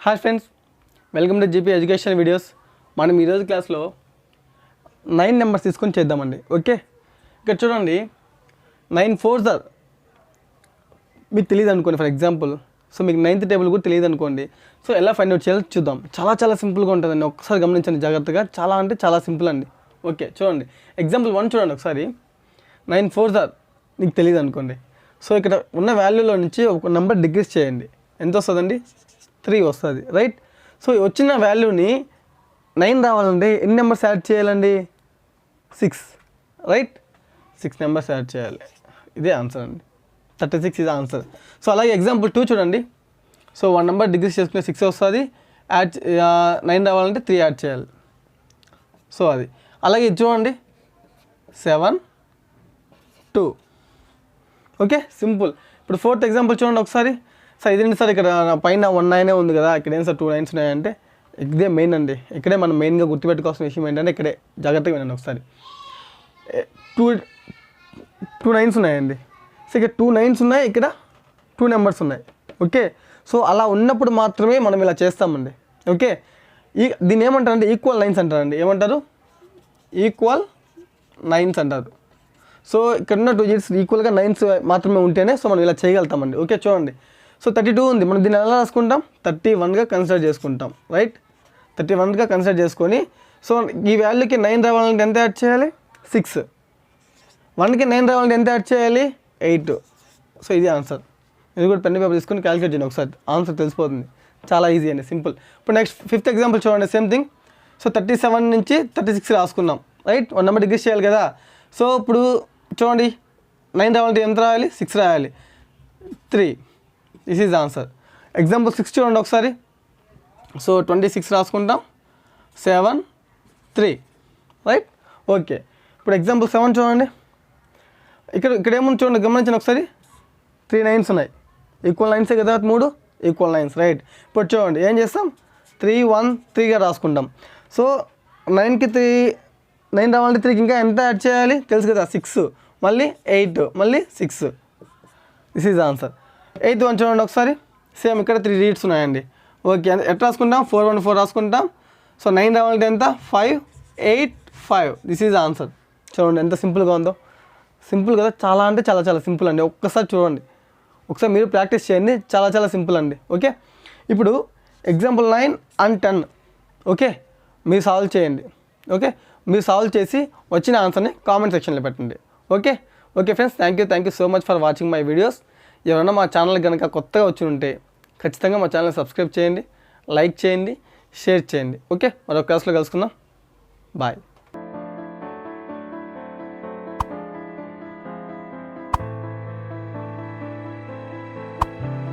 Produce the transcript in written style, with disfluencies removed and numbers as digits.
Hi friends, welcome to GP education videos. మనం ఈరోజు క్లాస్లో 9 నెంబర్స్ తీసుకొని చేద్దామండి. ఓకే, ఇక్కడ చూడండి, 9 4s ఆర్ మీకు తెలియదు అనుకోండి. ఫర్ ఎగ్జాంపుల్, సో మీకు 9th టేబుల్ కూడా తెలియదు అనుకోండి. సో ఎలా ఫైండ్ అవుట్ చేయాలో చూద్దాం. చాలా సింపుల్గా ఉంటుందండి. ఒకసారి గమనించండి జాగ్రత్తగా. చాలా సింపుల్ అండి. ఓకే, చూడండి, ఎగ్జాంపుల్ 1 చూడండి ఒకసారి. 9 4s ఆర్ మీకు తెలియదు అనుకోండి. సో ఇక్కడ ఉన్న వాల్యూలో నుంచి ఒక నెంబర్ డిక్రీస్ చేయండి. ఎంత వస్తుందండి? 3 వస్తుంది, రైట్? సో వచ్చిన వాల్యూని 9 రావాలంటే ఎన్ని నెంబర్స్ యాడ్ చేయాలండి? 6, రైట్? 6 నెంబర్స్ యాడ్ చేయాలి. ఇదే ఆన్సర్ అండి. 36 ఇదే ఆన్సర్. సో అలాగే ఎగ్జాంపుల్ 2 చూడండి. సో 1 నెంబర్ డిక్రీస్ చేసుకునే 6 వస్తుంది. 9 రావాలంటే 3 యాడ్ చేయాలి. సో అది అలాగే ఇది చూడండి, 7 2. Okay, simple. ఇప్పుడు 4th ఎగ్జాంపుల్ చూడండి ఒకసారి. సార్ ఇదేంటి సార్, ఇక్కడ పైన 1 9 ఉంది కదా, ఇక్కడ ఏం సార్ 2 9s ఉన్నాయంటే ఇదే మెయిన్ అండి. ఇక్కడే మనం మెయిన్గా గుర్తుపెట్టుకోవాల్సిన విషయం ఏంటంటే ఇక్కడే జాగ్రత్తగా వినండి ఒకసారి. 2 9s ఉన్నాయండి. సో ఇక్కడ 2 9s ఉన్నాయి, ఇక్కడ 2 నెంబర్స్ ఉన్నాయి. ఓకే, సో అలా ఉన్నప్పుడు మాత్రమే మనం ఇలా చేస్తామండి. ఓకే, దీన్ని ఏమంటారంటే ఈక్వల్ లైన్స్ అంటారండి. ఏమంటారు? ఈక్వల్ లైన్స్ అంటారు. సో ఇక్కడ ఉన్న 2 digits ఈక్వల్గా 9s మాత్రమే ఉంటేనే సో మనం ఇలా చేయగలుగుతామండి. ఓకే, చూడండి. సో 32 ఉంది, మనం దీన్ని ఎలా రాసుకుంటాం? 31గా కన్సిడర్ చేసుకుంటాం, రైట్? 31గా కన్సిడర్ చేసుకొని, సో ఈ వాల్యూకి 9 రావాలంటే ఎంత యాడ్ చేయాలి? 6. 1కి 9 రావాలంటే ఎంత యాడ్ చేయాలి? 8. సో ఇది ఆన్సర్. ఇది కూడా పెన్ పేపర్ తీసుకొని క్యాలిక్యులేట్ చేయండి ఒకసారి, ఆన్సర్ తెలిసిపోతుంది. చాలా ఈజీ అండి, సింపుల్. ఇప్పుడు నెక్స్ట్ 5th ఎగ్జాంపుల్ చూడండి, సేమ్ థింగ్. సో 37 నుంచి 36 రాసుకున్నాం, రైట్? 1 నెంబర్ డిక్రీస్ చేయాలి కదా. సో ఇప్పుడు చూడండి, 9 రావాలంటే ఎంత రాయాలి? 6 రాయాలి. 3. This is answer. ఎగ్జాంపుల్ 6 చూడండి ఒకసారి. సో 26 రాసుకుంటాం, 7 3, రైట్? ఓకే, ఇప్పుడు ఎగ్జాంపుల్ 7 చూడండి. ఇక్కడ ఏముంది చూడండి, గమనించండి ఒకసారి. 3 9s ఉన్నాయి, ఈక్వల్ లైన్సే కదా, 3 ఈక్వల్ లైన్స్, రైట్? ఇప్పుడు చూడండి ఏం చేస్తాం? 3 1 3గా రాసుకుంటాం. సో 9కి 9 రావాలంటే 3కి ఇంకా ఎంత యాడ్ చేయాలి? తెలుసు కదా, 6 మళ్ళీ 8 మళ్ళీ 6. This is answer. 8th 1 చూడండి ఒకసారి. సేమ్ ఇక్కడ 3 digits ఉన్నాయండి. ఓకే, ఎట్లా రాసుకుంటాం? 4 1 4 రాసుకుంటాం. సో 9 రావాలంటే ఎంత? 5 8 5. This is answer. చూడండి ఎంత సింపుల్గా ఉందో. సింపుల్ కదా, చాలా సింపుల్ అండి. ఒక్కసారి చూడండి, ఒకసారి మీరు ప్రాక్టీస్ చేయండి. చాలా సింపుల్ అండి. ఓకే, ఇప్పుడు ఎగ్జాంపుల్ 9 and 10. ఓకే, మీరు సాల్వ్ చేయండి. ఓకే, మీరు సాల్వ్ చేసి వచ్చిన ఆన్సర్ని కామెంట్ సెక్షన్లో పెట్టండి. Okay friends, thank you so much for watching my videos. ఎవరైనా మా ఛానల్ కనుక కొత్తగా వచ్చి ఉంటే ఖచ్చితంగా మా ఛానల్ సబ్స్క్రైబ్ చేయండి, లైక్ చేయండి, షేర్ చేయండి. ఓకే, మరొక క్లాస్లో కలుసుకుందాం. బాయ్.